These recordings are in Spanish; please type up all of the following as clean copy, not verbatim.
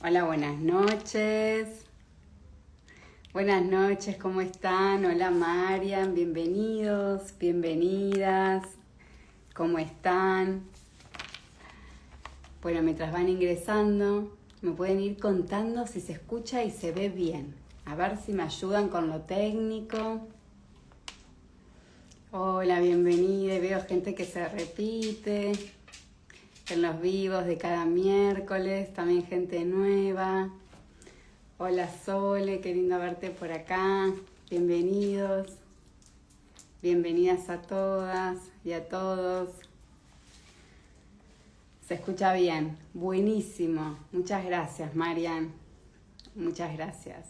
Hola, buenas noches. Buenas noches, ¿cómo están? Hola Marian, bienvenidos, bienvenidas. ¿Cómo están? Bueno, mientras van ingresando, me pueden ir contando si se escucha y se ve bien. A ver si me ayudan con lo técnico. Hola, bienvenida. Veo gente que se repite en los vivos de cada miércoles. También gente nueva. Hola Sole, qué lindo verte por acá. Bienvenidos. Bienvenidas a todas y a todos. Se escucha bien. Buenísimo. Muchas gracias, Marian. Muchas gracias.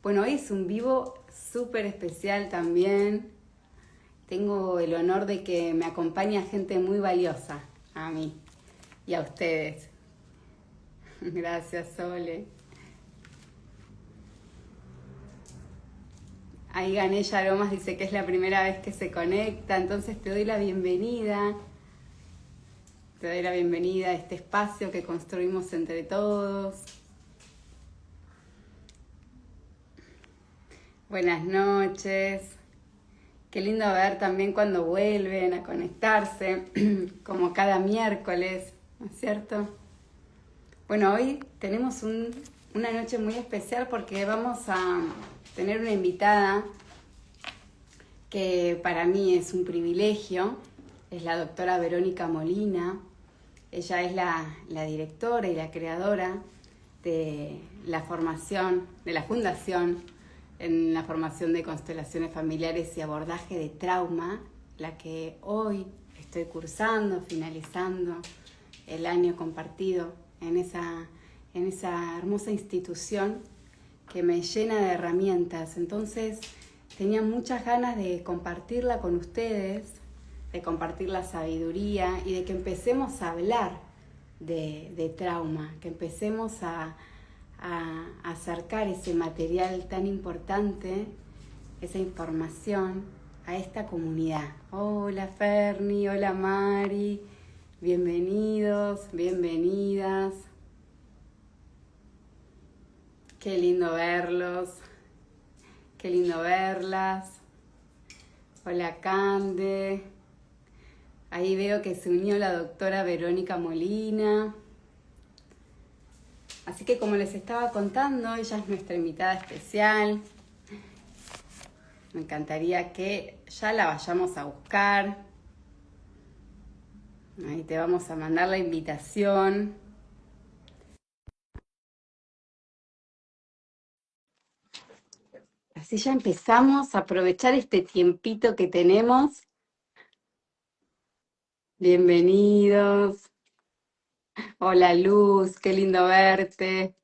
Bueno, hoy es un vivo súper especial también. Tengo el honor de que me acompaña gente muy valiosa a mí y a ustedes. Gracias, Sole. Ahí Ganella Aromas dice que es la primera vez que se conecta, entonces te doy la bienvenida. Te doy la bienvenida a este espacio que construimos entre todos. Buenas noches. Qué lindo ver también cuando vuelven a conectarse, como cada miércoles, ¿no es cierto? Bueno, hoy tenemos una noche muy especial porque vamos a tener una invitada que para mí es un privilegio. Es la doctora Verónica Molina. Ella es la directora y la creadora de la formación, de la fundación en la formación de constelaciones familiares y abordaje de trauma, la que hoy estoy cursando, finalizando el año compartido en esa hermosa institución que me llena de herramientas. Entonces tenía muchas ganas de compartirla con ustedes, de compartir la sabiduría y de que empecemos a hablar de trauma, que empecemos a acercar ese material tan importante, esa información a esta comunidad. Hola Ferni, hola Mari, bienvenidos, bienvenidas. Qué lindo verlos, qué lindo verlas. Hola Cande. Ahí veo que se unió la doctora Verónica Molina. Así que como les estaba contando, ella es nuestra invitada especial. Me encantaría que ya la vayamos a buscar. Ahí te vamos a mandar la invitación. Así ya empezamos a aprovechar este tiempito que tenemos. Bienvenidos. Hola Luz, qué lindo verte.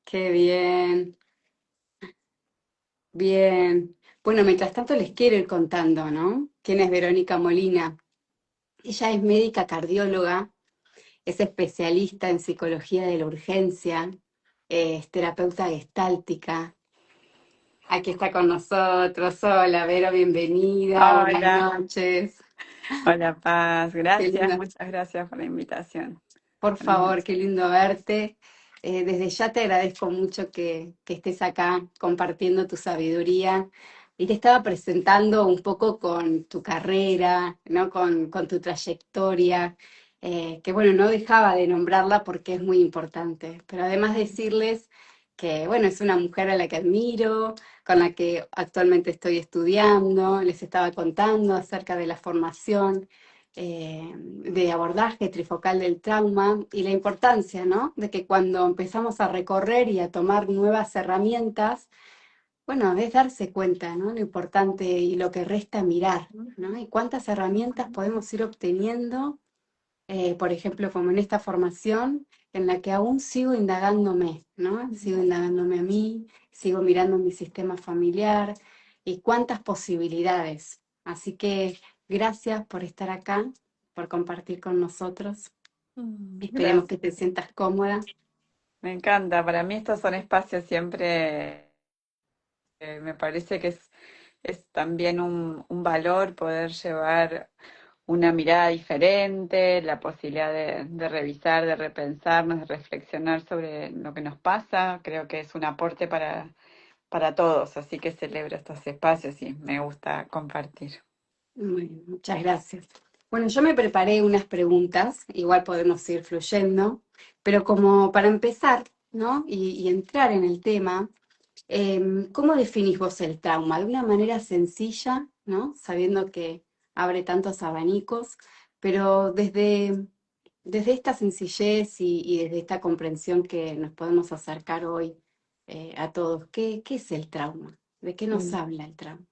Qué bien, bien. Bueno, mientras tanto les quiero ir contando, ¿no? ¿Quién es Verónica Molina? Ella es médica cardióloga, es especialista en psicología de la urgencia, es terapeuta gestáltica. Aquí está con nosotros. Hola, Vero, bienvenida. Buenas Hola, noches. hola Paz, Qué gracias, lindo. muchas gracias por la invitación. Por Buenas favor, noches. qué lindo verte. Desde ya te agradezco mucho que estés acá compartiendo tu sabiduría. Y te estaba presentando un poco con tu carrera, ¿no? Con tu trayectoria, que bueno, no dejaba de nombrarla porque es muy importante. Pero además decirles que, bueno, es una mujer a la que admiro, con la que actualmente estoy estudiando, les estaba contando acerca de la formación de abordaje trifocal del trauma y la importancia, ¿no? De que cuando empezamos a recorrer y a tomar nuevas herramientas, bueno, es darse cuenta, ¿no? Lo importante y lo que resta mirar, ¿no? Y cuántas herramientas podemos ir obteniendo, por ejemplo, como en esta formación en la que aún sigo indagándome, ¿no? Sigo indagándome a mí, sigo mirando mi sistema familiar y cuántas posibilidades. Así que gracias por estar acá, por compartir con nosotros. Esperemos que Gracias, te sientas cómoda. me encanta. Para mí estos son espacios siempre, me parece que es también un valor poder llevar una mirada diferente, la posibilidad de revisar, de repensarnos, de reflexionar sobre lo que nos pasa. Creo que es un aporte para todos, así que celebro estos espacios y me gusta compartir. Bueno, muchas gracias. Bueno, yo me preparé unas preguntas, igual podemos ir fluyendo, pero como para empezar, ¿no? Y entrar en el tema, ¿cómo definís vos el trauma? De una manera sencilla, ¿no? Sabiendo que abre tantos abanicos, pero desde esta sencillez y desde esta comprensión que nos podemos acercar hoy a todos, ¿qué es el trauma? ¿De qué nos Mm. habla el trauma?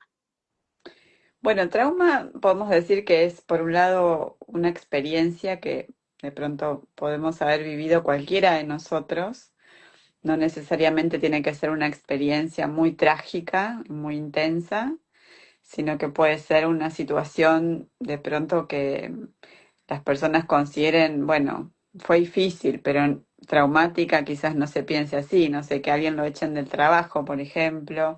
Bueno, trauma podemos decir que es, por un lado, una experiencia que de pronto podemos haber vivido cualquiera de nosotros. No necesariamente tiene que ser una experiencia muy trágica, muy intensa, sino que puede ser una situación de pronto que las personas consideren, bueno, fue difícil, pero traumática quizás no se piense así, no sé, que alguien lo echen del trabajo, por ejemplo,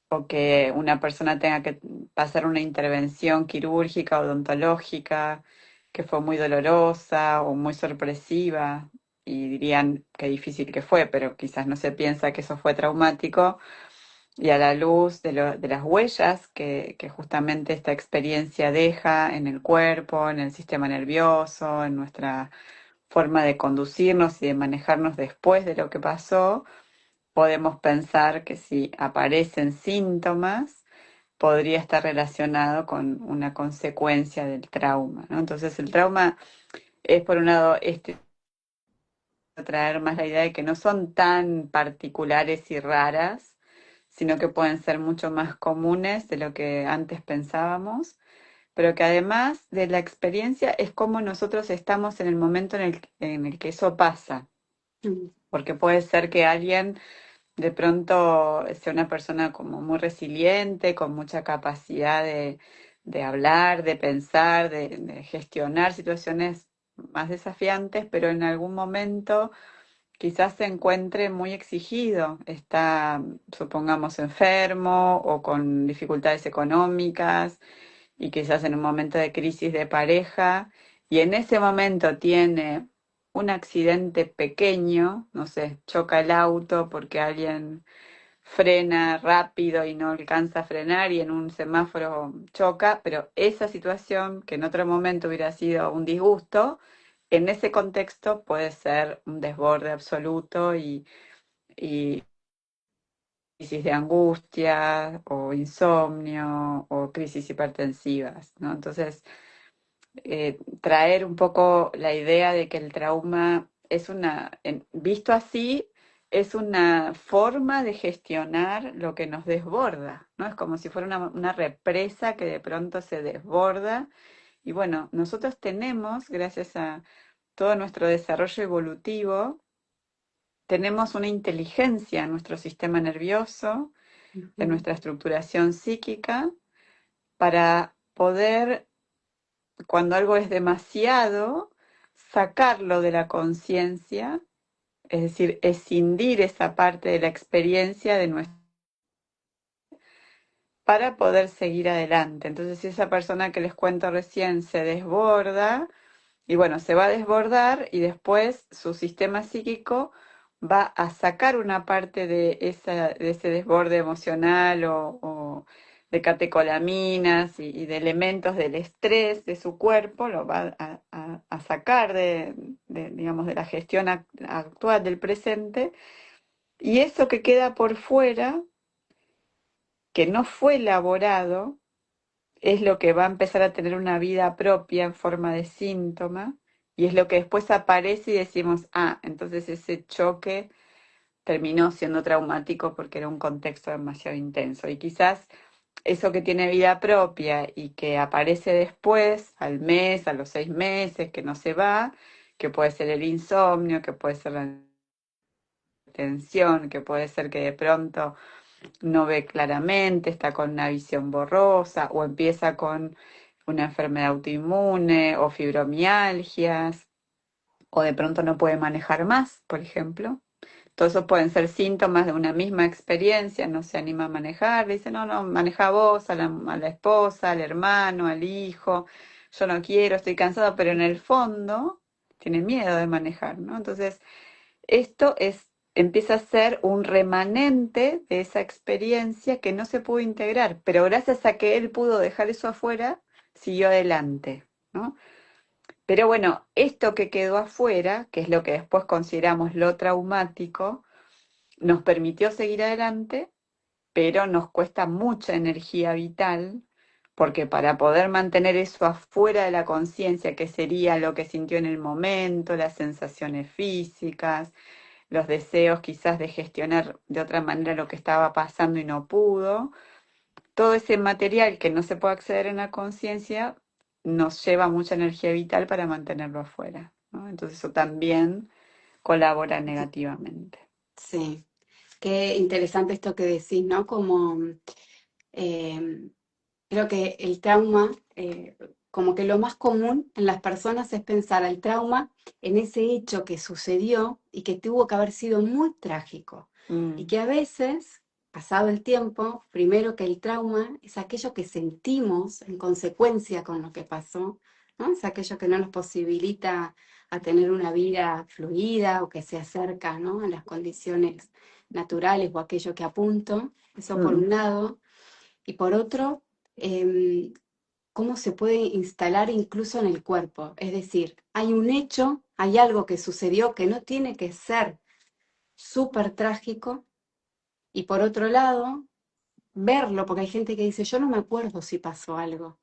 o que una persona tenga que pasar una intervención quirúrgica o odontológica que fue muy dolorosa o muy sorpresiva y dirían qué difícil que fue, pero quizás no se piensa que eso fue traumático y a la luz de las huellas que justamente esta experiencia deja en el cuerpo, en el sistema nervioso, en nuestra forma de conducirnos y de manejarnos después de lo que pasó, podemos pensar que si aparecen síntomas, podría estar relacionado con una consecuencia del trauma, ¿no? Entonces el trauma es por un lado traer más la idea de que no son tan particulares y raras, sino que pueden ser mucho más comunes de lo que antes pensábamos, pero que además de la experiencia es como nosotros estamos en el momento en el que eso pasa, Mm, porque puede ser que alguien de pronto sea una persona como muy resiliente, con mucha capacidad de hablar, de pensar, de gestionar situaciones más desafiantes, pero en algún momento quizás se encuentre muy exigido, está, supongamos, enfermo o con dificultades económicas y quizás en un momento de crisis de pareja y en ese momento tiene un accidente pequeño, no sé, choca el auto porque alguien frena rápido y no alcanza a frenar y en un semáforo choca, pero esa situación que en otro momento hubiera sido un disgusto, en ese contexto puede ser un desborde absoluto y crisis de angustia o insomnio o crisis hipertensivas, ¿no? Entonces, traer un poco la idea de que el trauma es visto así, es una forma de gestionar lo que nos desborda, ¿no? Es como si fuera una represa que de pronto se desborda. Y bueno, nosotros tenemos, gracias a todo nuestro desarrollo evolutivo, tenemos una inteligencia en nuestro sistema nervioso, en ujú. nuestra estructuración psíquica, para poder cuando algo es demasiado, sacarlo de la conciencia, es decir, escindir esa parte de la experiencia de nuestra para poder seguir adelante. Entonces, si esa persona que les cuento recién se desborda, y bueno, se va a desbordar y después su sistema psíquico va a sacar una parte de ese desborde emocional o de catecolaminas y de elementos del estrés de su cuerpo, lo va a sacar digamos, de la gestión actual del presente. Y eso que queda por fuera, que no fue elaborado, es lo que va a empezar a tener una vida propia en forma de síntoma y es lo que después aparece y decimos, ah, entonces ese choque terminó siendo traumático porque era un contexto demasiado intenso. Y quizás eso que tiene vida propia y que aparece después, al mes, a los 6 meses, que no se va, que puede ser el insomnio, que puede ser la tensión, que puede ser que de pronto no ve claramente, está con una visión borrosa o empieza con una enfermedad autoinmune o fibromialgias o de pronto no puede manejar más, por ejemplo. Todos esos pueden ser síntomas de una misma experiencia, no se anima a manejar, le dice, no, no, maneja vos, a la esposa, al hermano, al hijo, yo no quiero, estoy cansado, pero en el fondo tiene miedo de manejar, ¿no? Entonces, empieza a ser un remanente de esa experiencia que no se pudo integrar, pero gracias a que él pudo dejar eso afuera, siguió adelante, ¿no? Pero bueno, esto que quedó afuera, que es lo que después consideramos lo traumático, nos permitió seguir adelante, pero nos cuesta mucha energía vital, porque para poder mantener eso afuera de la conciencia, que sería lo que sintió en el momento, las sensaciones físicas, los deseos quizás de gestionar de otra manera lo que estaba pasando y no pudo, todo ese material que no se puede acceder en la conciencia nos lleva mucha energía vital para mantenerlo afuera, ¿no? Entonces eso también colabora negativamente. Sí, qué interesante esto que decís, ¿no? Como eh, creo que el trauma, como que lo más común en las personas es pensar el trauma en ese hecho que sucedió y que tuvo que haber sido muy trágico. Y Mm, que a veces, pasado el tiempo, primero que el trauma es aquello que sentimos en consecuencia con lo que pasó, ¿no? Es aquello que no nos posibilita a tener una vida fluida o que se acerca, ¿no? A las condiciones naturales o aquello que apunto. Eso por mm, un lado. Y por otro, em, cómo se puede instalar incluso en el cuerpo. Es decir, hay un hecho, hay algo que sucedió que no tiene que ser súper trágico. Y por otro lado, verlo, porque hay gente que dice, yo no me acuerdo si pasó algo.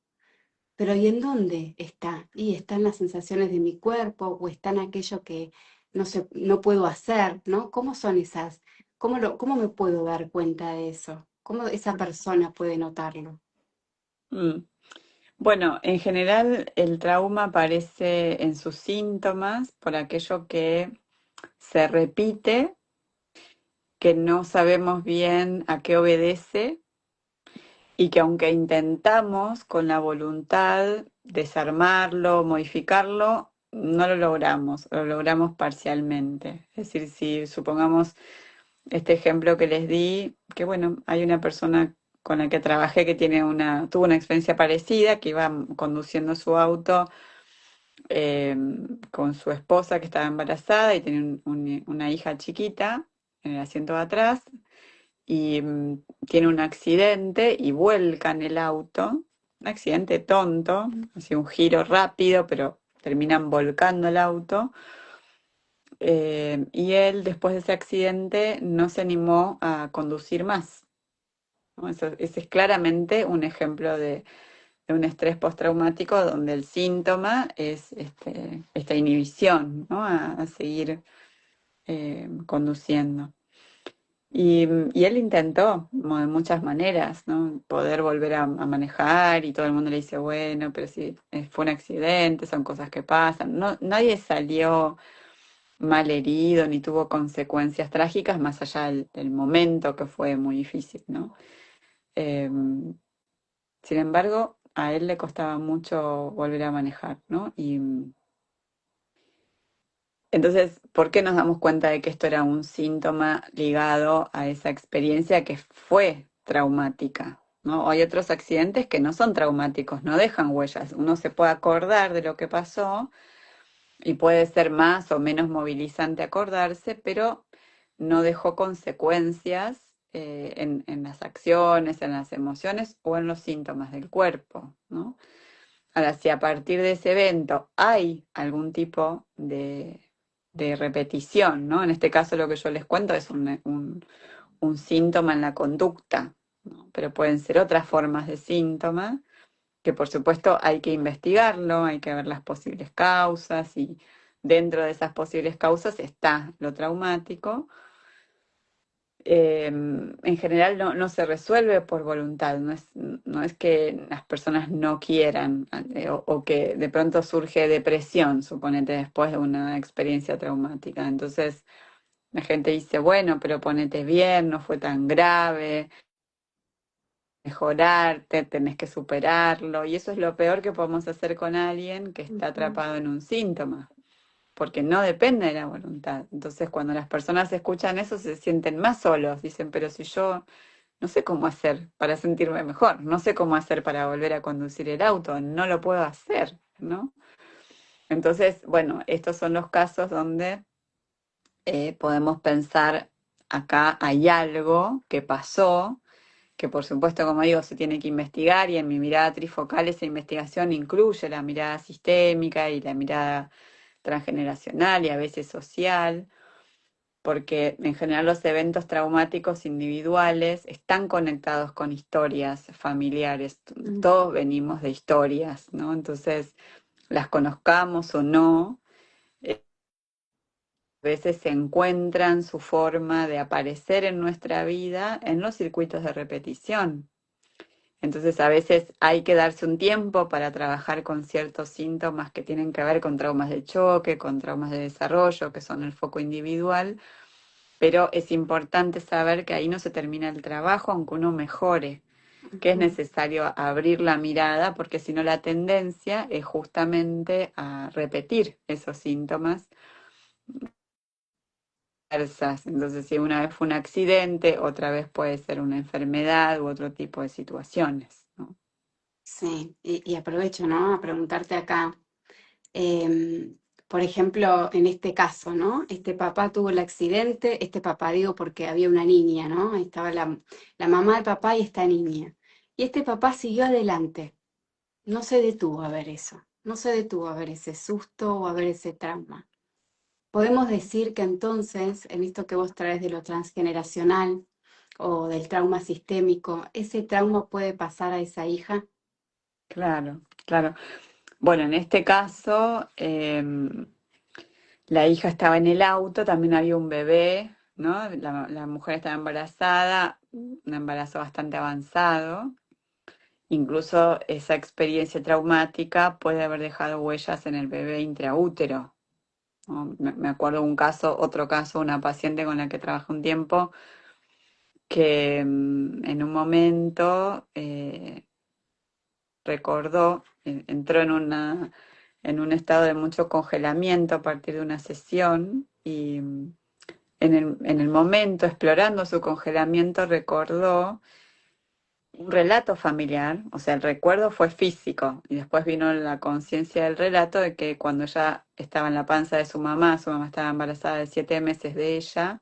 Pero ¿y en dónde está? Y están las sensaciones de mi cuerpo o está en aquello que no sé, no puedo hacer, ¿no? ¿Cómo son esas? ¿Cómo me puedo dar cuenta de eso? ¿Cómo esa persona puede notarlo? mm. Bueno, en general el trauma aparece en sus síntomas por aquello que se repite, que no sabemos bien a qué obedece y que aunque intentamos con la voluntad desarmarlo, modificarlo, no lo logramos parcialmente. Es decir, si supongamos este ejemplo que les di, que bueno, hay una persona con la que trabajé que tuvo una experiencia parecida, que iba conduciendo su auto eh, con su esposa que estaba embarazada y tenía una hija chiquita en el asiento de atrás y tiene un accidente y vuelcan el auto, un accidente tonto, así un giro rápido, pero terminan volcando el auto. Y él, después de ese accidente, no se animó a conducir más, ¿no? Ese es claramente un ejemplo de un estrés postraumático donde el síntoma es esta inhibición, ¿no? A seguir conduciendo. Y él intentó como de muchas maneras, ¿no? Poder volver a manejar y todo el mundo le dice, bueno, pero si fue un accidente, son cosas que pasan. No, nadie salió mal herido ni tuvo consecuencias trágicas más allá del momento que fue muy difícil, ¿no? Eh, Sin embargo, a él le costaba mucho volver a manejar, ¿no? Y entonces, ¿por qué nos damos cuenta de que esto era un síntoma ligado a esa experiencia que fue traumática? ¿No? Hay otros accidentes que no son traumáticos, no dejan huellas. Uno se puede acordar de lo que pasó y puede ser más o menos movilizante acordarse, pero no dejó consecuencias en las acciones, en las emociones o en los síntomas del cuerpo, ¿no? Ahora, si a partir de ese evento hay algún tipo de repetición, ¿no? En este caso lo que yo les cuento es un síntoma en la conducta, ¿no? Pero pueden ser otras formas de síntoma, que por supuesto hay que investigarlo, hay que ver las posibles causas y dentro de esas posibles causas está lo traumático. En general no se resuelve por voluntad, no es que las personas no quieran o que de pronto surge depresión, suponete, después de una experiencia traumática. Entonces la gente dice, bueno, pero ponete bien, no fue tan grave, mejorarte, tenés que superarlo. Y eso es lo peor que podemos hacer con alguien que está Ujú. atrapado en un síntoma, porque no depende de la voluntad. Entonces cuando las personas escuchan eso se sienten más solos, dicen, pero si yo no sé cómo hacer para sentirme mejor, no sé cómo hacer para volver a conducir el auto, no lo puedo hacer, ¿no? Entonces, bueno, estos son los casos donde podemos pensar, acá hay algo que pasó, que por supuesto, como digo, se tiene que investigar y en mi mirada trifocal esa investigación incluye la mirada sistémica y la mirada transgeneracional y a veces social, porque en general los eventos traumáticos individuales están conectados con historias familiares. Mm, Todos venimos de historias, ¿no? Entonces, las conozcamos o no, a veces se encuentran su forma de aparecer en nuestra vida en los circuitos de repetición. Entonces a veces hay que darse un tiempo para trabajar con ciertos síntomas que tienen que ver con traumas de choque, con traumas de desarrollo, que son el foco individual, pero es importante saber que ahí no se termina el trabajo aunque uno mejore, que es ujú. necesario abrir la mirada porque si no la tendencia es justamente a repetir esos síntomas diversas. Entonces, si una vez fue un accidente, otra vez puede ser una enfermedad u otro tipo de situaciones, ¿no? Sí, y aprovecho, ¿no? A preguntarte acá. Por ejemplo, en este caso, ¿no? Este papá tuvo el accidente, este papá digo porque había una niña, ¿no? Ahí estaba la mamá del papá y esta niña. Y este papá siguió adelante, no se detuvo a ver eso, no se detuvo a ver ese susto o a ver ese trauma. Podemos decir que entonces, en esto que vos traes de lo transgeneracional o del trauma sistémico, ese trauma puede pasar a esa hija. Claro, claro. Bueno, en este caso, la hija estaba en el auto, también había un bebé, ¿no? La mujer estaba embarazada, un embarazo bastante avanzado. Incluso esa experiencia traumática puede haber dejado huellas en el bebé intraútero, ¿no? Me acuerdo un caso, otro caso, una paciente con la que trabajé un tiempo, que en un momento recordó, entró en un estado de mucho congelamiento a partir de una sesión y en el momento, explorando su congelamiento, recordó un relato familiar, o sea, el recuerdo fue físico y después vino la conciencia del relato de que cuando ella estaba en la panza de su mamá estaba embarazada de 7 meses de ella,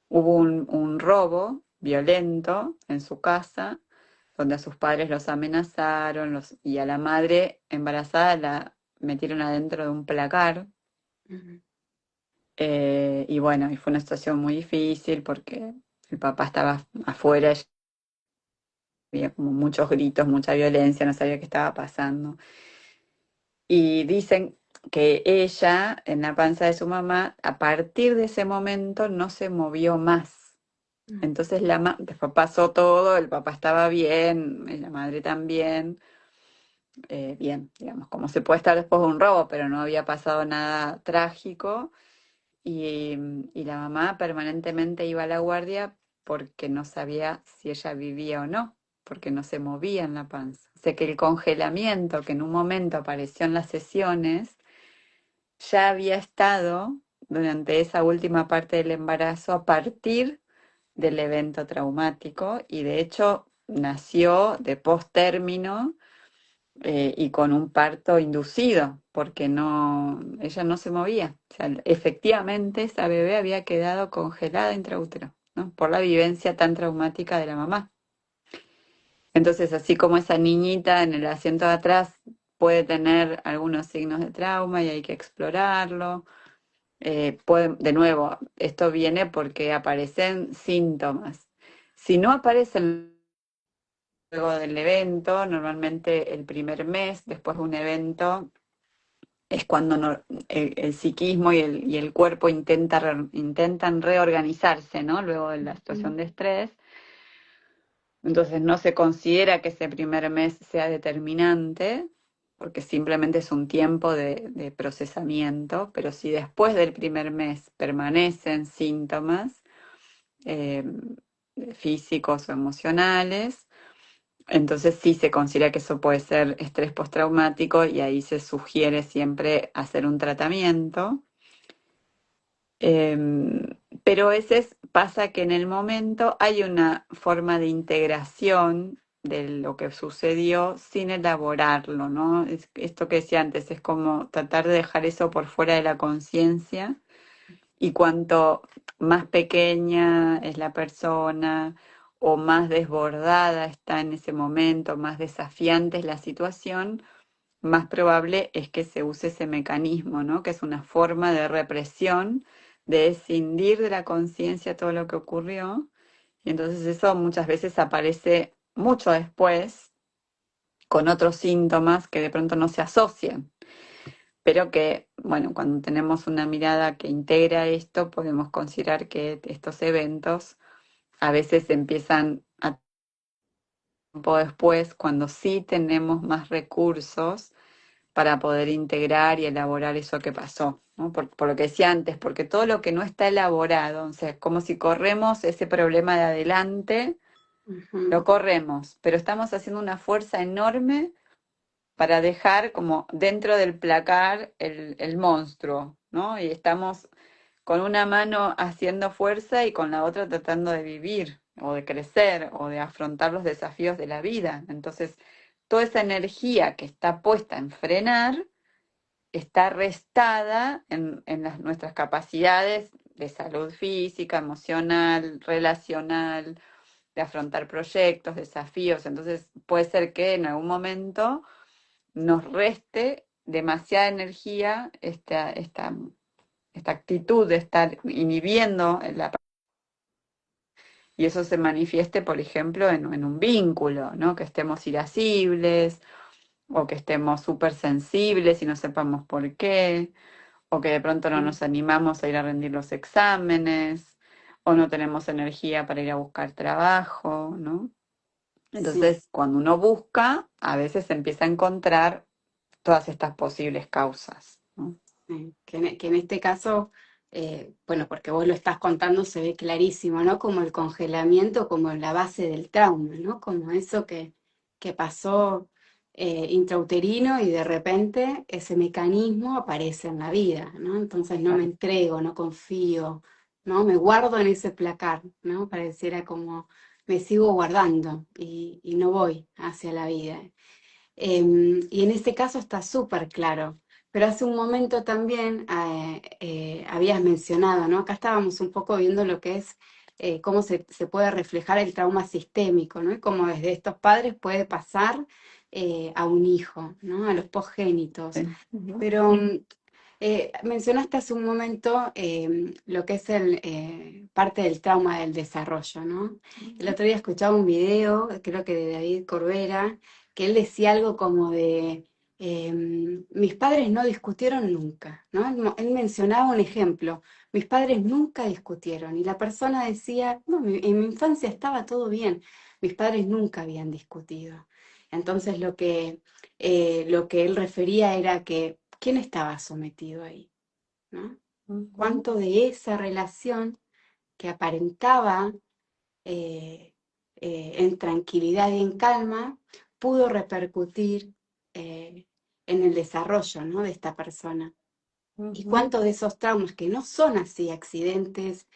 hubo un robo violento en su casa, donde a sus padres los amenazaron y a la madre embarazada la metieron adentro de un placar. Ujú, Y bueno, y fue una situación muy difícil porque el papá estaba afuera, había como muchos gritos, mucha violencia, no sabía qué estaba pasando. Y dicen que ella, en la panza de su mamá, a partir de ese momento no se movió más. ujú, Entonces después pasó todo, el papá estaba bien, la madre también, bien, digamos, como se puede estar después de un robo, pero no había pasado nada trágico. Y la mamá permanentemente iba a la guardia porque no sabía si ella vivía o no, porque no se movía en la panza. O sea que el congelamiento que en un momento apareció en las sesiones ya había estado durante esa última parte del embarazo a partir del evento traumático y de hecho nació de post-término y con un parto inducido, porque ella no se movía. O sea, efectivamente esa bebé había quedado congelada intraútero, ¿no? Por la vivencia tan traumática de la mamá. Entonces, así como esa niñita en el asiento de atrás puede tener algunos signos de trauma y hay que explorarlo, de nuevo, esto viene porque aparecen síntomas. Si no aparecen luego del evento, normalmente el primer mes después de un evento, es cuando el psiquismo y el cuerpo intentan reorganizarse, ¿no? Luego de la ujú, situación de estrés. Entonces no se considera que ese primer mes sea determinante, porque simplemente es un tiempo de procesamiento, pero si después del primer mes permanecen síntomas eh, físicos o emocionales, entonces sí se considera que eso puede ser estrés postraumático y ahí se sugiere siempre hacer un tratamiento. Pero a veces pasa que en el momento hay una forma de integración de lo que sucedió sin elaborarlo, ¿no? Esto que decía antes, es como tratar de dejar eso por fuera de la conciencia y cuanto más pequeña es la persona o más desbordada está en ese momento, más desafiante es la situación, más probable es que se use ese mecanismo, ¿no? Que es una forma de represión, de escindir de la conciencia todo lo que ocurrió. Y entonces eso muchas veces aparece mucho después con otros síntomas que de pronto no se asocian, pero que, bueno, cuando tenemos una mirada que integra esto, podemos considerar que estos eventos a veces empiezan a tiempo después, cuando sí tenemos más recursos para poder integrar y elaborar eso que pasó, ¿no? Por lo que decía antes, porque todo lo que no está elaborado, o sea, es como si corremos ese problema de adelante, Ujú. lo corremos, pero estamos haciendo una fuerza enorme para dejar como dentro del placar el monstruo, ¿no? Y estamos con una mano haciendo fuerza y con la otra tratando de vivir o de crecer o de afrontar los desafíos de la vida. Entonces, toda esa energía que está puesta en frenar está restada en nuestras capacidades de salud física, emocional, relacional, de afrontar proyectos, desafíos. Entonces puede ser que en algún momento nos reste demasiada energía esta actitud de estar inhibiendo y eso se manifieste, por ejemplo, en un vínculo, ¿no? Que estemos irascibles o que estemos súper sensibles y no sepamos por qué, o que de pronto no nos animamos a ir a rendir los exámenes, o no tenemos energía para ir a buscar trabajo, ¿no? Sí. Entonces, cuando uno busca, a veces se empieza a encontrar todas estas posibles causas, ¿no? Que en este caso, bueno, porque vos lo estás contando, se ve clarísimo, ¿no? Como el congelamiento, como la base del trauma, ¿no? Como eso que pasó intrauterino y de repente ese mecanismo aparece en la vida, ¿no? Entonces no me entrego, no confío, ¿no? Me guardo en ese placar, ¿no? Pareciera como me sigo guardando y no voy hacia la vida. Y en este caso está súper claro. Pero hace un momento también habías mencionado, ¿no? Acá estábamos un poco viendo lo que es cómo se puede reflejar el trauma sistémico, ¿no? Y cómo desde estos padres puede pasar a un hijo, ¿no? A los posgénitos. Sí. Ujú. Pero mencionaste hace un momento lo que es parte del trauma del desarrollo, ¿no? El otro día escuchaba un video, creo que de David Corbera, que él decía algo como de, mis padres no discutieron nunca, ¿no? Él mencionaba un ejemplo, mis padres nunca discutieron, y la persona decía, no, en mi infancia estaba todo bien, mis padres nunca habían discutido. Entonces lo que él refería era que, ¿quién estaba sometido ahí? ¿No? Ujú. ¿Cuánto de esa relación que aparentaba eh, en tranquilidad y en calma, pudo repercutir eh, en el desarrollo, ¿no? De esta persona? Y Ujú. cuántos de esos traumas que no son así accidentes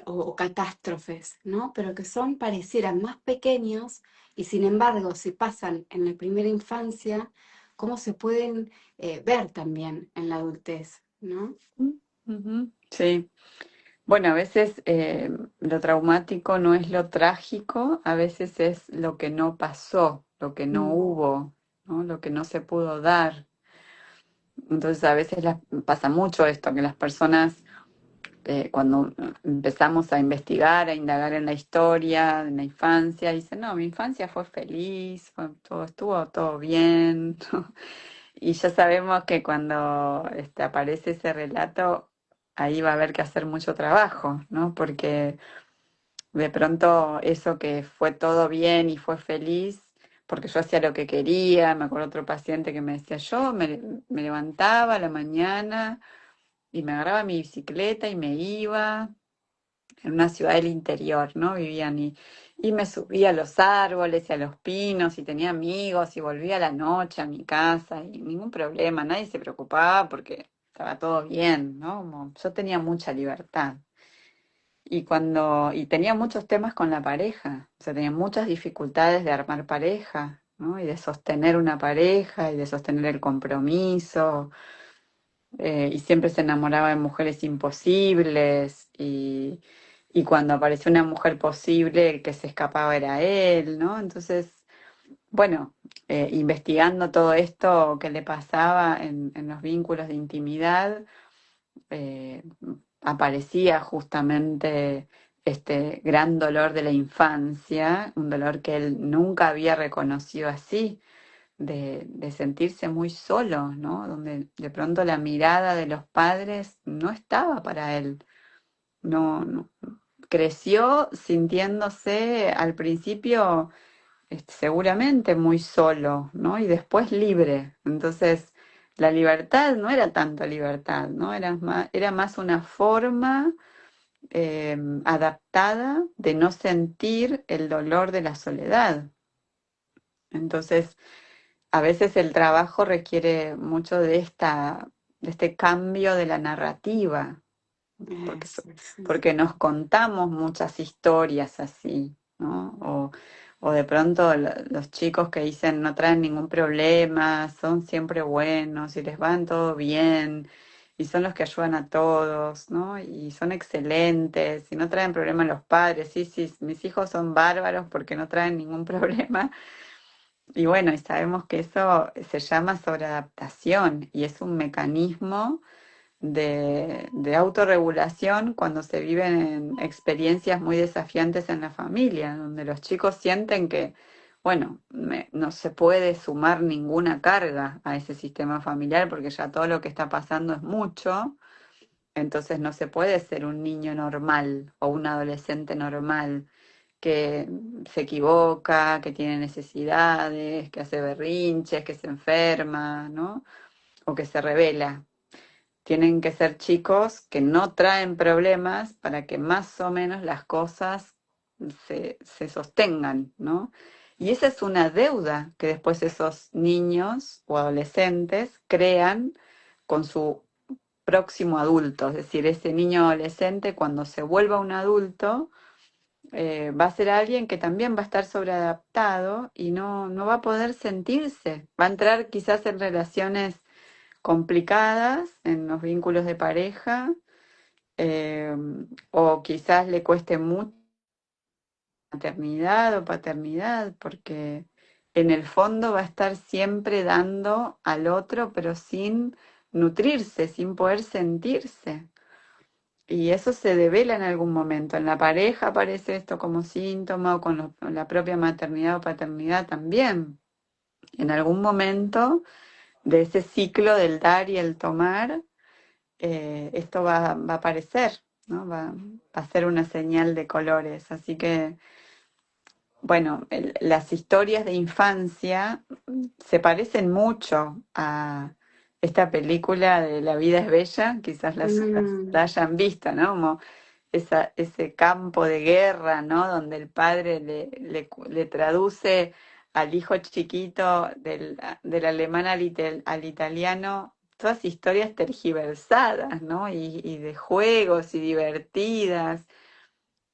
o catástrofes, ¿no? Pero que son, parecieran más pequeños y sin embargo, si pasan en la primera infancia, cómo se pueden ver también en la adultez, ¿no? Ujú. Sí. Bueno, a veces lo traumático no es lo trágico, a veces es lo que no pasó, lo que no Mm. hubo, ¿no? Lo que no se pudo dar. Entonces a veces pasa mucho esto, que las personas cuando empezamos a investigar, a indagar en la historia, en la infancia, dicen, no, mi infancia fue feliz, todo estuvo todo bien. Y ya sabemos que cuando aparece ese relato, ahí va a haber que hacer mucho trabajo, ¿no? Porque de pronto eso que fue todo bien y fue feliz, porque yo hacía lo que quería, me acuerdo otro paciente que me decía, me levantaba a la mañana y me agarraba mi bicicleta y me iba en una ciudad del interior, ¿no? Vivían y me subía a los árboles y a los pinos y tenía amigos y volvía a la noche a mi casa y ningún problema, nadie se preocupaba porque estaba todo bien, ¿no? Como yo tenía mucha libertad. Y tenía muchos temas con la pareja, o sea, tenía muchas dificultades de armar pareja, ¿no? Y de sostener una pareja y de sostener el compromiso, y siempre se enamoraba de mujeres imposibles, y cuando apareció una mujer posible, el que se escapaba era él, ¿no? Entonces, bueno, investigando todo esto que le pasaba en los vínculos de intimidad, eh, aparecía justamente este gran dolor de la infancia, un dolor que él nunca había reconocido así, de sentirse muy solo, ¿no? Donde de pronto la mirada de los padres no estaba para él. No, no. Creció sintiéndose al principio, seguramente muy solo, ¿no? Y después libre. Entonces, la libertad no era tanto libertad, ¿no? Era más una forma adaptada de no sentir el dolor de la soledad. Entonces, a veces el trabajo requiere mucho de este cambio de la narrativa, porque, Eso, sí. porque nos contamos muchas historias así, ¿no? O de pronto los chicos que dicen no traen ningún problema, son siempre buenos y les van todo bien y son los que ayudan a todos, ¿no? Y son excelentes y no traen problema los padres. Sí, sí, mis hijos son bárbaros porque no traen ningún problema. Y bueno, y sabemos que eso se llama sobreadaptación y es un mecanismo de autorregulación cuando se viven experiencias muy desafiantes en la familia, donde los chicos sienten que, bueno, no se puede sumar ninguna carga a ese sistema familiar porque ya todo lo que está pasando es mucho, entonces no se puede ser un niño normal o un adolescente normal que se equivoca, que tiene necesidades, que hace berrinches, que se enferma, ¿no? O que se revela. Tienen que ser chicos que no traen problemas para que más o menos las cosas se sostengan, ¿no? Y esa es una deuda que después esos niños o adolescentes crean con su próximo adulto. Es decir, ese niño adolescente cuando se vuelva un adulto, va a ser alguien que también va a estar sobreadaptado y no va a poder sentirse. Va a entrar quizás en relaciones complicadas en los vínculos de pareja, eh, o quizás le cueste mucho maternidad o paternidad, porque en el fondo va a estar siempre dando al otro, pero sin nutrirse, sin poder sentirse. Y eso se devela en algún momento. En la pareja aparece esto como síntoma, o con la propia maternidad o paternidad también. En algún momento de ese ciclo del dar y el tomar, esto va a aparecer, ¿no? Va a ser una señal de colores. Así que, bueno, las historias de infancia se parecen mucho a esta película de La vida es bella, quizás la Mm, hayan visto, ¿no? Como ese campo de guerra, ¿no? Donde el padre le traduce al hijo chiquito del alemán al italiano todas historias tergiversadas, ¿no? Y de juegos y divertidas.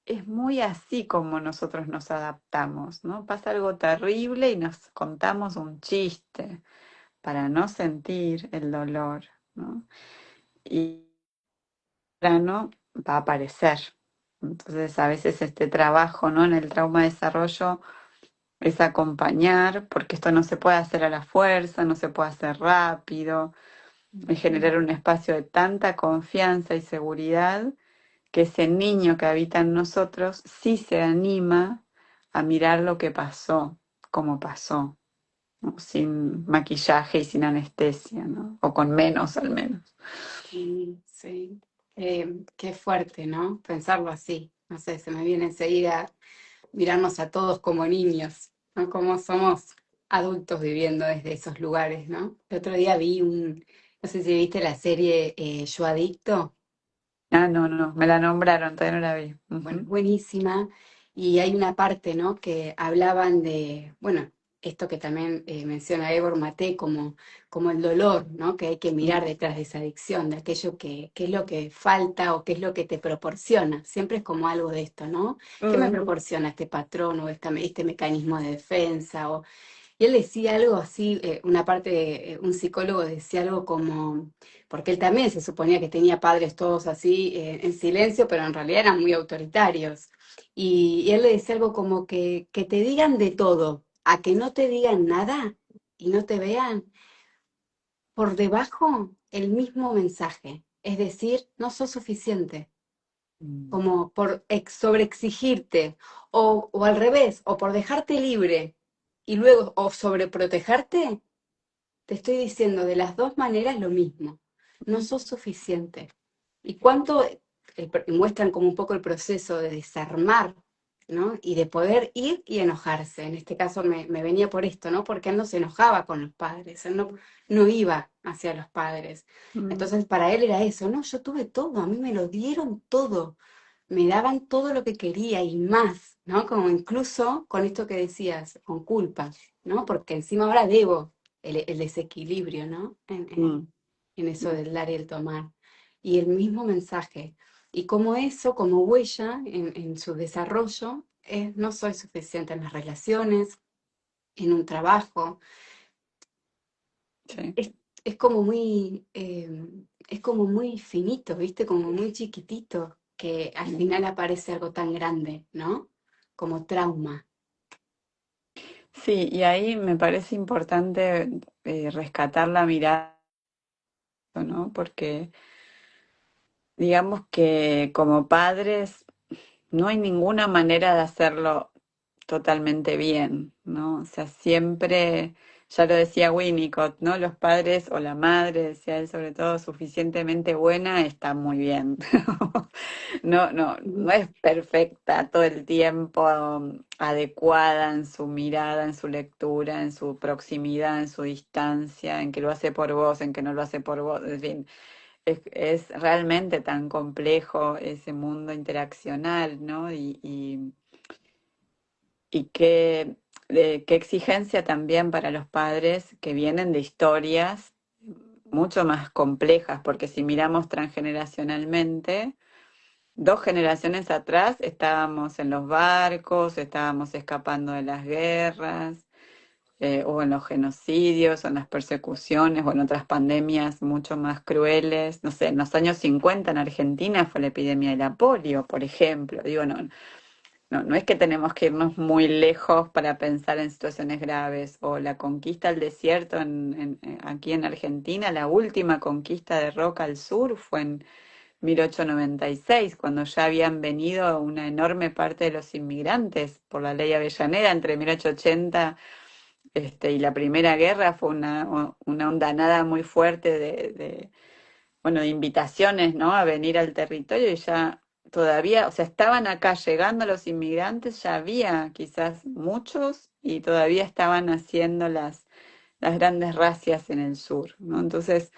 Es muy así como nosotros nos adaptamos, ¿no? Pasa algo terrible y nos contamos un chiste para no sentir el dolor, ¿no? Y no va a aparecer. Entonces, a veces este trabajo, ¿no? En el trauma de desarrollo es acompañar, porque esto no se puede hacer a la fuerza, no se puede hacer rápido, es generar un espacio de tanta confianza y seguridad que ese niño que habita en nosotros sí se anima a mirar lo que pasó, como pasó, ¿no? Sin maquillaje y sin anestesia, ¿no? O con menos al menos. sí, sí. Qué fuerte, ¿no? Pensarlo así. No sé, se me viene enseguida mirarnos a todos como niños, ¿no? Como somos adultos viviendo desde esos lugares, ¿no? El otro día vi no sé si viste la serie Yo Adicto. Ah, no, no, me la nombraron, todavía no la vi. Bueno, Ujú. buenísima. Y hay una parte, ¿no? Que hablaban de, bueno, esto que también menciona Ebor Maté como el dolor, ¿no? Que hay que mirar Mm, detrás de esa adicción, de aquello que es lo que falta o qué es lo que te proporciona. Siempre es como algo de esto, ¿no? ¿Qué me mm, proporciona este patrón o este mecanismo de defensa? Y él decía algo así, una parte, un psicólogo decía algo como, porque él también se suponía que tenía padres todos así en silencio, pero en realidad eran muy autoritarios. Y él le decía algo como que te digan de todo, a que no te digan nada y no te vean, por debajo el mismo mensaje. Es decir, no sos suficiente, mm, como por sobreexigirte, o al revés, o por dejarte libre y luego o sobreprotegerte. Te estoy diciendo de las dos maneras lo mismo. No sos suficiente. ¿Y cuánto muestran como un poco el proceso de desarmar, ¿no? Y de poder ir y enojarse? En este caso me venía por esto, ¿no? Porque él no se enojaba con los padres, él no iba hacia los padres. mm, Entonces para él era eso, ¿no? Yo tuve todo, a mí me lo dieron todo, me daban todo lo que quería y más, ¿no? Como incluso con esto que decías, con culpa, ¿no? Porque encima ahora debo el desequilibrio, ¿no? mm, En eso del dar y el tomar. Y el mismo mensaje. Y como eso, como huella en su desarrollo, es no soy suficiente en las relaciones, en un trabajo. sí. Es, es como muy finito, ¿viste? Como muy chiquitito, que al final aparece algo tan grande, ¿no? Como trauma. Sí, y ahí me parece importante rescatar la mirada, ¿no? Porque digamos que como padres no hay ninguna manera de hacerlo totalmente bien, ¿no? O sea, siempre, ya lo decía Winnicott, ¿no? Los padres o la madre, decía él sobre todo, suficientemente buena, está muy bien. No Ujú. es perfecta todo el tiempo, adecuada en su mirada, en su lectura, en su proximidad, en su distancia, en que lo hace por vos, en que no lo hace por vos, en fin. Es realmente tan complejo ese mundo interaccional, ¿no? Y qué exigencia también para los padres que vienen de historias mucho más complejas, porque si miramos transgeneracionalmente, 2 generaciones atrás estábamos en los barcos, estábamos escapando de las guerras, o en los genocidios, o en las persecuciones, o en otras pandemias mucho más crueles. No sé, en los años 50 en Argentina fue la epidemia de la polio, por ejemplo. Digo, no es que tenemos que irnos muy lejos para pensar en situaciones graves. O la conquista del desierto aquí en Argentina, la última conquista de Roca al sur fue en 1896, cuando ya habían venido una enorme parte de los inmigrantes por la ley Avellaneda entre 1880 y la Primera Guerra. Fue una ondanada muy fuerte bueno, de invitaciones, ¿no? A venir al territorio y ya todavía, o sea, estaban acá llegando los inmigrantes, ya había quizás muchos y todavía estaban haciendo las grandes racias en el sur, ¿no? Entonces,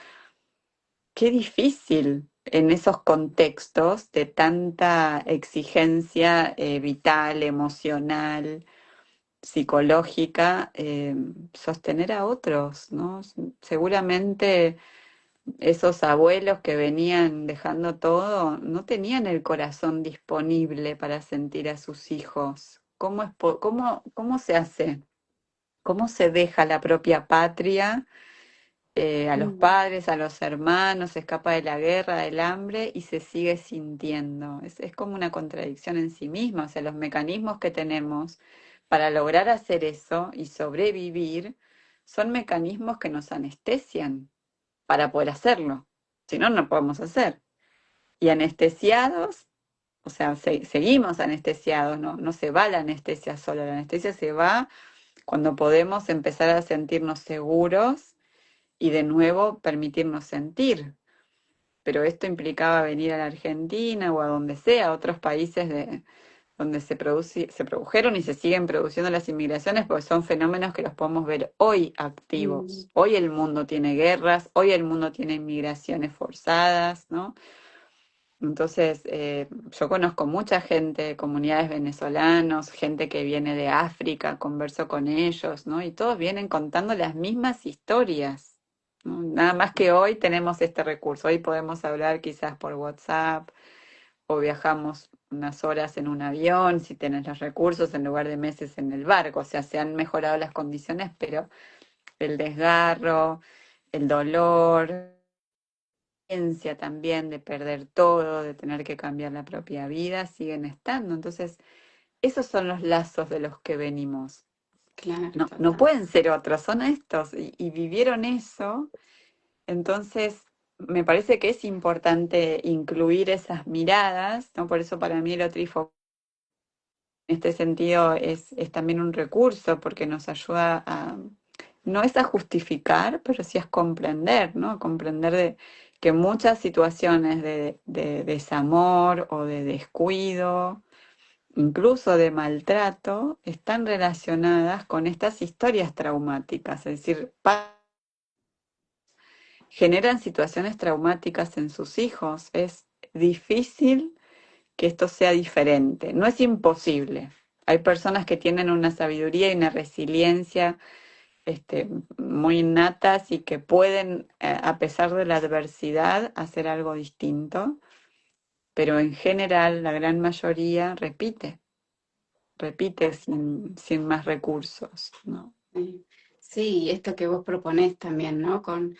qué difícil en esos contextos de tanta exigencia vital, emocional, psicológica, sostener a otros, ¿no? Seguramente esos abuelos que venían dejando todo no tenían el corazón disponible para sentir a sus hijos. ¿Cómo se hace? ¿Cómo se deja la propia patria, a los Mm, padres, a los hermanos, se escapa de la guerra, del hambre y se sigue sintiendo? Es como una contradicción en sí misma. O sea, los mecanismos que tenemos para lograr hacer eso y sobrevivir son mecanismos que nos anestesian para poder hacerlo. Si no, no podemos hacer. Y anestesiados, o sea, seguimos anestesiados, no se va la anestesia sola, la anestesia se va cuando podemos empezar a sentirnos seguros y de nuevo permitirnos sentir. Pero esto implicaba venir a la Argentina o a donde sea, a otros países donde se produjeron y se siguen produciendo las inmigraciones, porque son fenómenos que los podemos ver hoy mm, activos. Hoy el mundo tiene guerras, hoy el mundo tiene inmigraciones forzadas, ¿no? Entonces, yo conozco mucha gente, comunidades venezolanos, gente que viene de África, converso con ellos, ¿no? Y todos vienen contando las mismas historias, ¿no? Nada más que hoy tenemos este recurso. Hoy podemos hablar quizás por WhatsApp o viajamos unas horas en un avión, si tenés los recursos, en lugar de meses en el barco. O sea, se han mejorado las condiciones, pero el desgarro, el dolor, también de perder todo, de tener que cambiar la propia vida, siguen estando. Entonces, esos son los lazos de los que venimos. Claro, No, no total. pueden ser otros, son estos y vivieron eso. Entonces, me parece que es importante incluir esas miradas, ¿no? Por eso para mí el Otrifo en este sentido es también un recurso porque nos ayuda a, no es a justificar, pero sí a comprender, ¿no? A comprender que muchas situaciones de desamor o de descuido, incluso de maltrato, están relacionadas con estas historias traumáticas, es decir, generan situaciones traumáticas en sus hijos. Es difícil que esto sea diferente. No es imposible. Hay personas que tienen una sabiduría y una resiliencia muy innatas y que pueden, a pesar de la adversidad, hacer algo distinto, pero en general la gran mayoría repite sin más recursos, ¿no? Sí, sí, esto que vos proponés también, ¿no? Con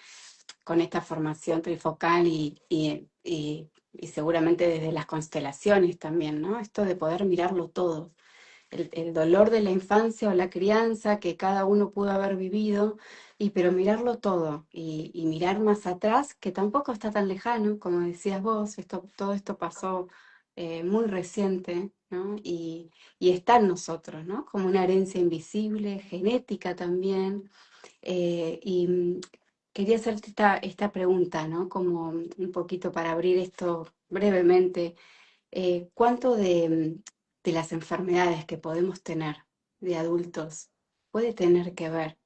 esta formación trifocal y seguramente desde las constelaciones también, ¿no? Esto de poder mirarlo todo, el dolor de la infancia o la crianza que cada uno pudo haber vivido, y pero mirarlo todo y mirar más atrás, que tampoco está tan lejano, como decías vos, todo esto pasó muy reciente, ¿no? Y está en nosotros, ¿no? Como una herencia invisible, genética también. Quería hacerte esta pregunta, ¿no? Como un poquito para abrir esto brevemente. ¿Cuánto de las enfermedades que podemos tener de adultos puede tener que ver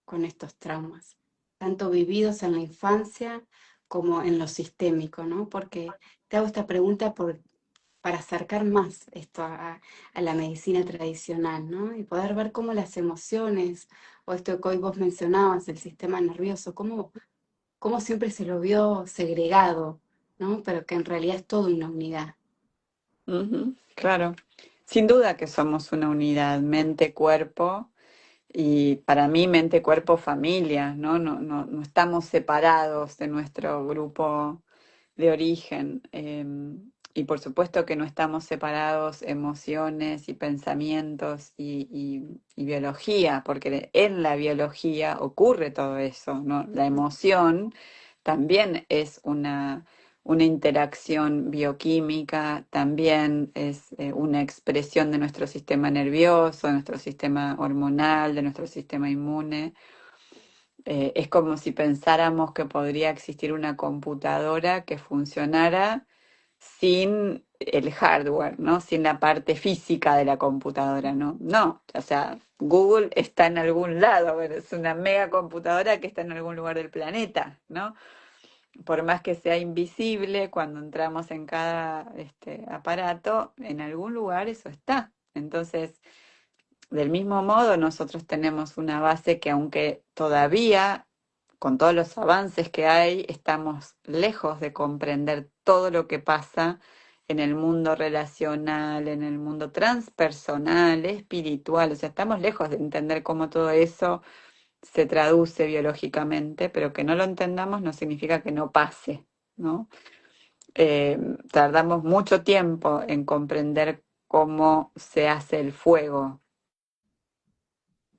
con estos traumas, tanto vividos en la infancia como en lo sistémico, ¿no? Porque te hago esta pregunta para acercar más esto a la medicina tradicional, ¿no? Y poder ver cómo las emociones, o esto que hoy vos mencionabas, el sistema nervioso, cómo siempre se lo vio segregado, ¿no? Pero que en realidad es todo una unidad. Ujú, claro. Sin duda que somos una unidad, mente-cuerpo. Y para mí, mente, cuerpo, familia, ¿no? No estamos separados de nuestro grupo de origen. Y por supuesto que no estamos separados emociones y pensamientos y biología, porque en la biología ocurre todo eso, ¿no? La emoción también es una interacción bioquímica, también es una expresión de nuestro sistema nervioso, de nuestro sistema hormonal, de nuestro sistema inmune. Es como si pensáramos que podría existir una computadora que funcionara sin el hardware, ¿no? Sin la parte física de la computadora, ¿no? No, o sea, Google está en algún lado, bueno, es una mega computadora que está en algún lugar del planeta, ¿no? Por más que sea invisible, cuando entramos en cada aparato, en algún lugar eso está. Entonces, del mismo modo, nosotros tenemos una base que aunque todavía, con todos los avances que hay, estamos lejos de comprender todo lo que pasa en el mundo relacional, en el mundo transpersonal, espiritual. O sea, estamos lejos de entender cómo todo eso se traduce biológicamente, pero que no lo entendamos no significa que no pase, ¿no? Eh, Tardamos mucho tiempo en comprender cómo se hace el fuego,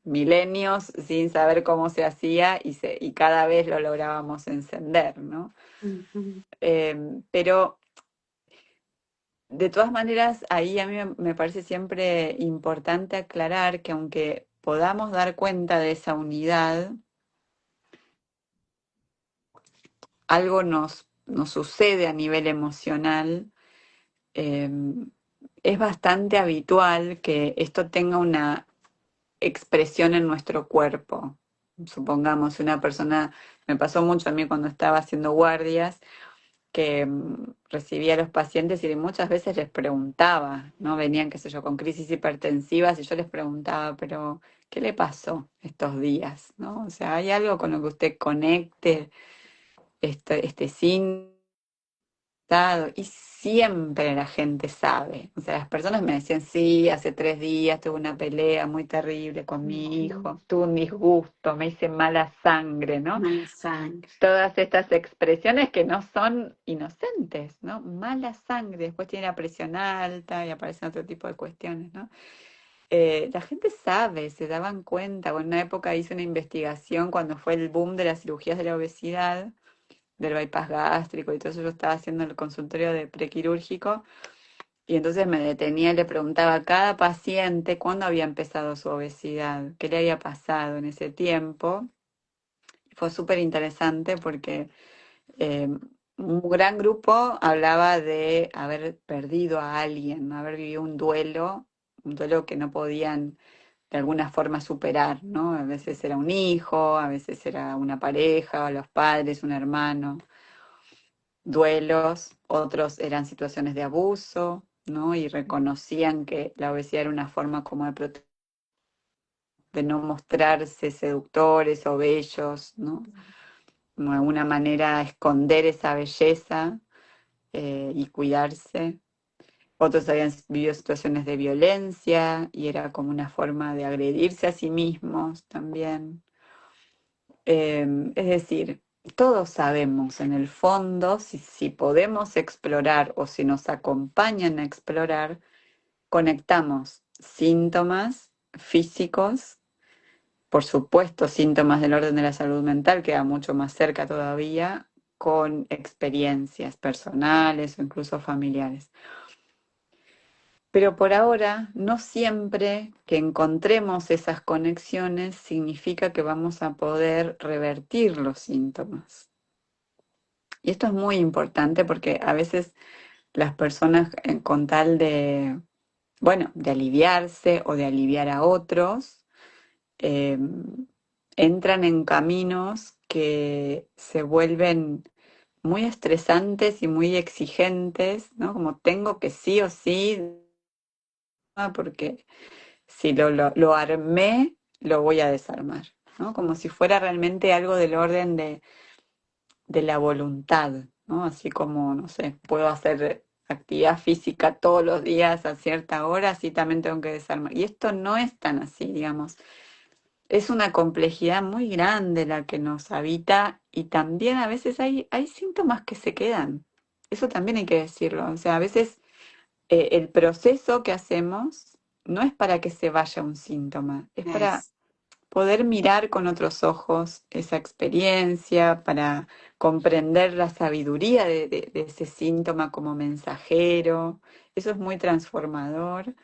milenios sin saber cómo se hacía y cada vez lo lográbamos encender, ¿no? Ujú. Pero de todas maneras, ahí a mí me parece siempre importante aclarar que aunque podamos dar cuenta de esa unidad, algo nos sucede a nivel emocional. eh, es bastante habitual que esto tenga una expresión en nuestro cuerpo. Supongamos, una persona, me pasó mucho a mí cuando estaba haciendo guardias, que recibía a los pacientes y muchas veces les preguntaba, ¿no? Venían, qué sé yo, con crisis hipertensivas y yo les preguntaba, pero ¿qué le pasó estos días? ¿No? O sea, ¿hay algo con lo que usted conecte este síntoma? Y siempre la gente sabe. O sea, las personas me decían, sí, hace 3 días tuve una pelea muy terrible con mi Ujú. hijo, tuve un disgusto, me hice mala sangre, ¿no? Mala sangre. Todas estas expresiones que no son inocentes, ¿no? Mala sangre, después tiene la presión alta y aparecen otro tipo de cuestiones, ¿no? La gente sabe, se daban cuenta. Bueno, en una época hice una investigación cuando fue el boom de las cirugías de la obesidad, del bypass gástrico y todo eso. Yo estaba haciendo el consultorio de prequirúrgico y entonces me detenía y le preguntaba a cada paciente cuándo había empezado su obesidad, qué le había pasado en ese tiempo. Fue súper interesante porque eh, un gran grupo hablaba de haber perdido a alguien, haber vivido un duelo que no podían de alguna forma superar, ¿no? A veces era un hijo, a veces era una pareja, los padres, un hermano, duelos, otros eran situaciones de abuso, ¿no? Y reconocían que la obesidad era una forma como de no mostrarse seductores o bellos, ¿no? De alguna manera esconder esa belleza y cuidarse. Otros habían vivido situaciones de violencia y era como una forma de agredirse a sí mismos también. Es decir, todos sabemos en el fondo, si podemos explorar o si nos acompañan a explorar, conectamos síntomas físicos, por supuesto síntomas del orden de la salud mental, queda mucho más cerca todavía, con experiencias personales o incluso familiares. Pero por ahora, no siempre que encontremos esas conexiones significa que vamos a poder revertir los síntomas. Y esto es muy importante porque a veces las personas con tal de, bueno, de aliviarse o de aliviar a otros, eh, entran en caminos que se vuelven muy estresantes y muy exigentes, ¿no? Como tengo que sí o sí, porque si lo armé, lo voy a desarmar, ¿no? Como si fuera realmente algo del orden de la voluntad, ¿no? Así como, no sé, puedo hacer actividad física todos los días a cierta hora, así también tengo que desarmar. Y esto no es tan así, digamos. Es una complejidad muy grande la que nos habita y también a veces hay síntomas que se quedan. Eso también hay que decirlo. O sea, a veces el proceso que hacemos no es para que se vaya un síntoma, es para Es, poder mirar con otros ojos esa experiencia, para comprender la sabiduría de ese síntoma como mensajero. Eso es muy transformador,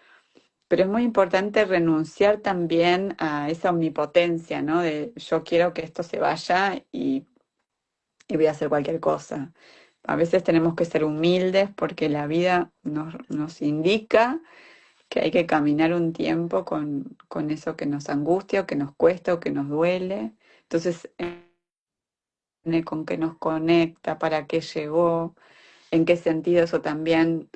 pero es muy importante renunciar también a esa omnipotencia, ¿no? De yo quiero que esto se vaya y voy a hacer cualquier cosa. A veces tenemos que ser humildes porque la vida nos indica que hay que caminar un tiempo con eso que nos angustia o que nos cuesta o que nos duele. Entonces, con qué nos conecta, para qué llegó, en qué sentido eso también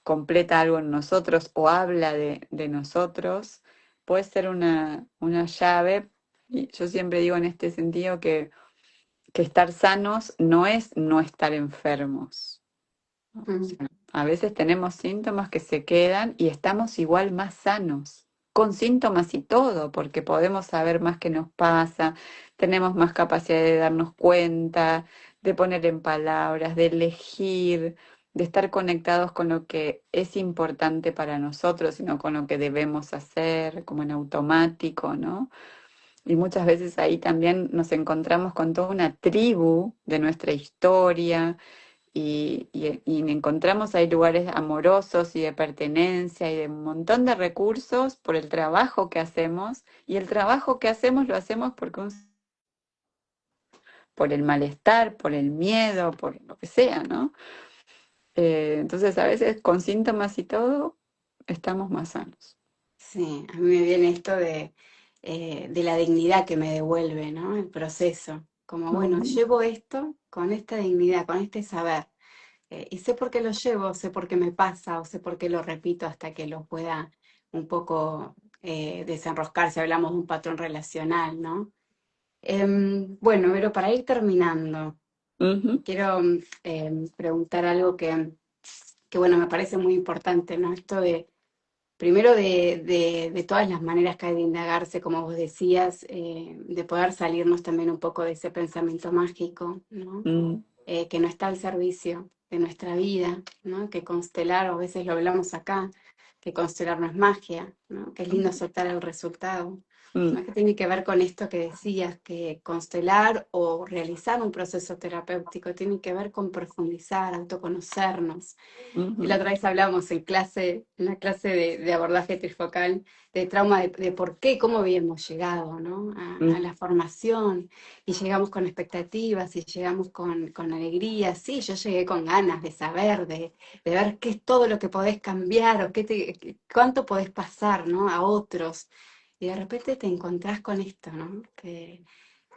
completa algo en nosotros o habla de nosotros, puede ser una llave. Y yo siempre digo en este sentido que estar sanos no es no estar enfermos. ¿No? O mm, sea, a veces tenemos síntomas que se quedan y estamos igual más sanos, con síntomas y todo, porque podemos saber más qué nos pasa, tenemos más capacidad de darnos cuenta, de poner en palabras, de elegir, de estar conectados con lo que es importante para nosotros y no con lo que debemos hacer, como en automático, ¿no? Y muchas veces ahí también nos encontramos con toda una tribu de nuestra historia y encontramos ahí lugares amorosos y de pertenencia y de un montón de recursos por el trabajo que hacemos. Y el trabajo que hacemos lo hacemos por el malestar, por el miedo, por lo que sea, ¿no? Entonces a veces con síntomas y todo estamos más sanos. sí, a mí me viene esto de la dignidad que me devuelve, ¿no? El proceso. Como, bueno, Mm, llevo esto con esta dignidad, con este saber. y sé por qué lo llevo, sé por qué me pasa o sé por qué lo repito hasta que lo pueda un poco desenroscar si hablamos de un patrón relacional, ¿no? Bueno, pero para ir terminando, Ujú, quiero preguntar algo bueno, me parece muy importante, ¿no? Esto de, primero de todas las maneras que hay de indagarse, como vos decías, de poder salirnos también un poco de ese pensamiento mágico, ¿no? mm, Que no está al servicio de nuestra vida, ¿no? Que constelar, o a veces lo hablamos acá, que constelar no es magia, ¿no? Que es lindo soltar el resultado, mm, ¿no? Que tiene que ver con esto que decías, que constelar o realizar un proceso terapéutico tiene que ver con profundizar, autoconocernos. Y la ujú, otra vez hablamos en la clase de abordaje trifocal, de trauma, de por qué, cómo habíamos llegado, ¿no? A mm, la formación, y llegamos con expectativas, y llegamos con alegría. Sí, yo llegué con ganas de saber, de ver qué es todo lo que podés cambiar, o cuánto podés pasar, ¿no? A otros. Y de repente te encontrás con esto, ¿no? Que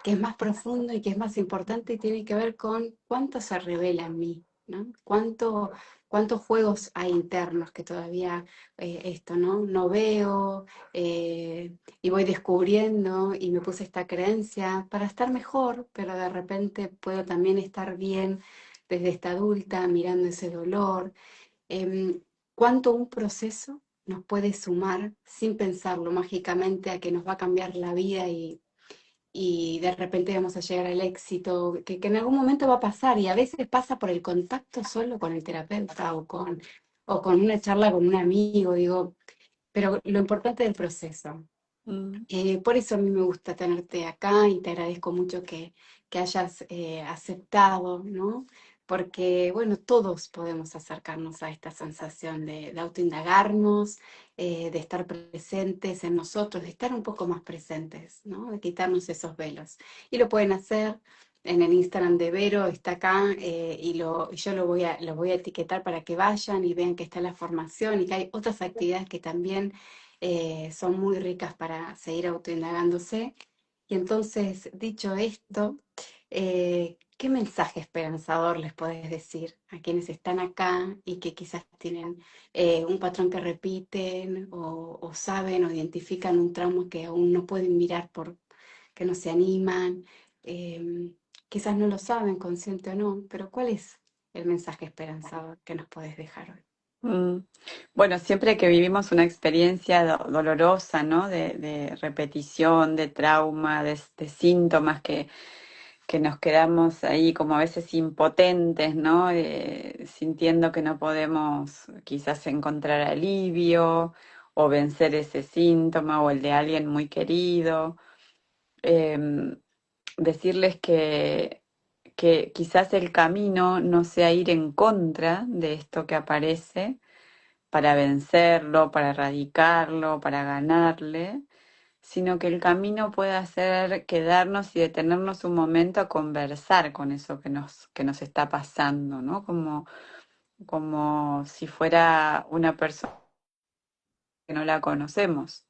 es más profundo y que es más importante y tiene que ver con cuánto se revela en mí, ¿no? Cuántos juegos hay internos que todavía esto, ¿no? No veo y voy descubriendo y me puse esta creencia para estar mejor, pero de repente puedo también estar bien desde esta adulta mirando ese dolor. Cuánto un proceso nos puede sumar sin pensarlo mágicamente a que nos va a cambiar la vida y de repente vamos a llegar al éxito, que en algún momento va a pasar y a veces pasa por el contacto solo con el terapeuta o con una charla con un amigo, digo, pero lo importante del proceso. mm, Por eso a mí me gusta tenerte acá y te agradezco mucho que hayas aceptado, ¿no? Porque, bueno, todos podemos acercarnos a esta sensación de autoindagarnos, de estar presentes en nosotros, de estar un poco más presentes, ¿no? De quitarnos esos velos. Y lo pueden hacer en el Instagram de Vero, está acá, y yo lo voy a etiquetar para que vayan y vean que está la formación y que hay otras actividades que también son muy ricas para seguir autoindagándose. Y entonces, dicho esto, ¿qué mensaje esperanzador les podés decir a quienes están acá y que quizás tienen un patrón que repiten o saben o identifican un trauma que aún no pueden mirar por que no se animan? Quizás no lo saben, consciente o no, pero ¿cuál es el mensaje esperanzador que nos podés dejar hoy? mm. Bueno, siempre que vivimos una experiencia dolorosa, ¿no? De repetición, de trauma, de síntomas que nos quedamos ahí como a veces impotentes, ¿no? Sintiendo que no podemos quizás encontrar alivio o vencer ese síntoma o el de alguien muy querido. Em, Decirles que quizás el camino no sea ir en contra de esto que aparece para vencerlo, para erradicarlo, para ganarle, sino que el camino pueda ser quedarnos y detenernos un momento a conversar con eso que nos está pasando, ¿no? Como si fuera una persona que no la conocemos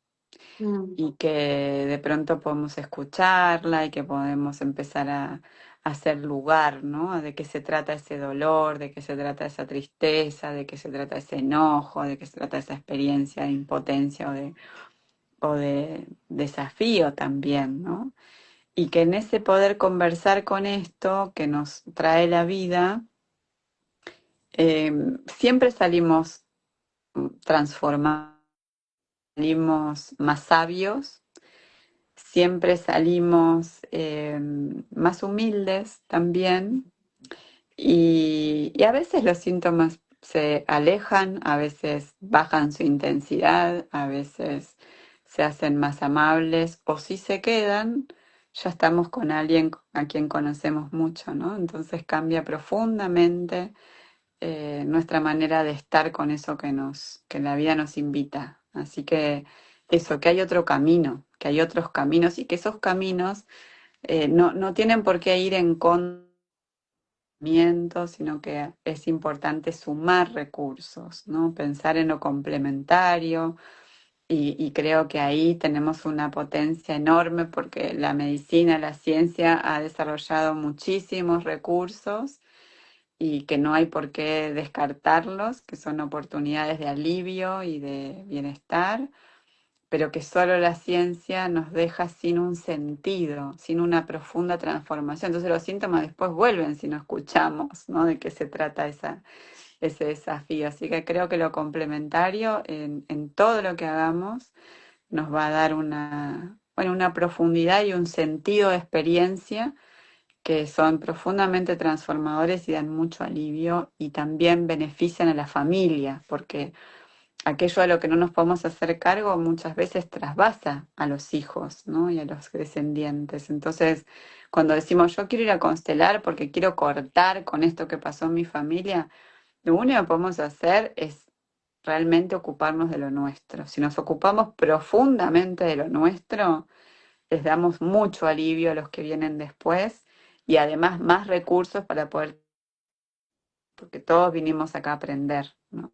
Mm, y que de pronto podemos escucharla y que podemos empezar a hacer lugar, ¿no? De qué se trata ese dolor, de qué se trata esa tristeza, de qué se trata ese enojo, de qué se trata esa experiencia de impotencia o de desafío también, ¿no? Y que en ese poder conversar con esto que nos trae la vida, eh, siempre salimos transformados, salimos más sabios, siempre salimos más humildes también. Y a veces los síntomas se alejan, a veces bajan su intensidad, a veces se hacen más amables, o si se quedan, ya estamos con alguien a quien conocemos mucho, ¿no? Entonces cambia profundamente nuestra manera de estar con eso que la vida nos invita. Así que eso, que hay otro camino, que hay otros caminos y que esos caminos no tienen por qué ir en contra, sino que es importante sumar recursos, ¿no? Pensar en lo complementario y creo que ahí tenemos una potencia enorme porque la medicina, la ciencia ha desarrollado muchísimos recursos y que no hay por qué descartarlos, que son oportunidades de alivio y de bienestar, pero que solo la ciencia nos deja sin un sentido, sin una profunda transformación. Entonces los síntomas después vuelven si no escuchamos, ¿no? De qué se trata ese desafío. Así que creo que lo complementario en todo lo que hagamos nos va a dar bueno, una profundidad y un sentido de experiencia que son profundamente transformadores y dan mucho alivio y también benefician a la familia, porque aquello a lo que no nos podemos hacer cargo muchas veces trasvasa a los hijos, ¿no? Y a los descendientes. Entonces, cuando decimos yo quiero ir a constelar porque quiero cortar con esto que pasó en mi familia, lo único que podemos hacer es realmente ocuparnos de lo nuestro. Si nos ocupamos profundamente de lo nuestro, les damos mucho alivio a los que vienen después y además más recursos para poder, porque todos vinimos acá a aprender, ¿no?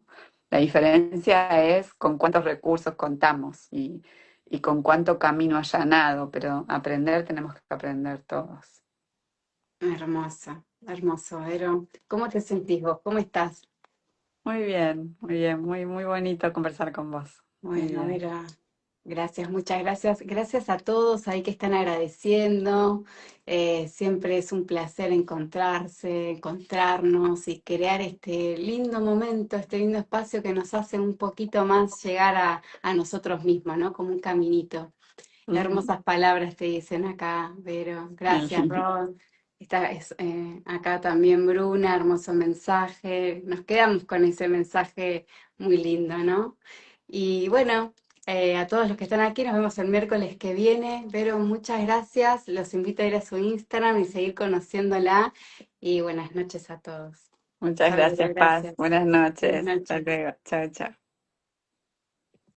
La diferencia es con cuántos recursos contamos y con cuánto camino allanado, pero aprender tenemos que aprender todos. Hermoso, hermoso, Vero. ¿Cómo te sentís vos? ¿Cómo estás? Muy bien, muy bonito conversar con vos. Muy Bueno, bien. Vero, gracias, muchas gracias. Gracias a todos ahí que están agradeciendo. Siempre es un placer encontrarse, encontrarnos y crear este lindo momento, este lindo espacio que nos hace un poquito más llegar a nosotros mismos, ¿no? Como un caminito. Ujú. Hermosas palabras te dicen acá, Vero. Gracias, Ron. Acá también Bruna, hermoso mensaje. Nos quedamos con ese mensaje muy lindo, ¿no? Y bueno, a todos los que están aquí, nos vemos el miércoles que viene. Vero, muchas gracias. Los invito a ir a su Instagram y seguir conociéndola. Y buenas noches a todos. Muchas Chao, Vero, gracias, Paz. gracias. Buenas Buenas noches. Hasta noches. luego. Chao, chao.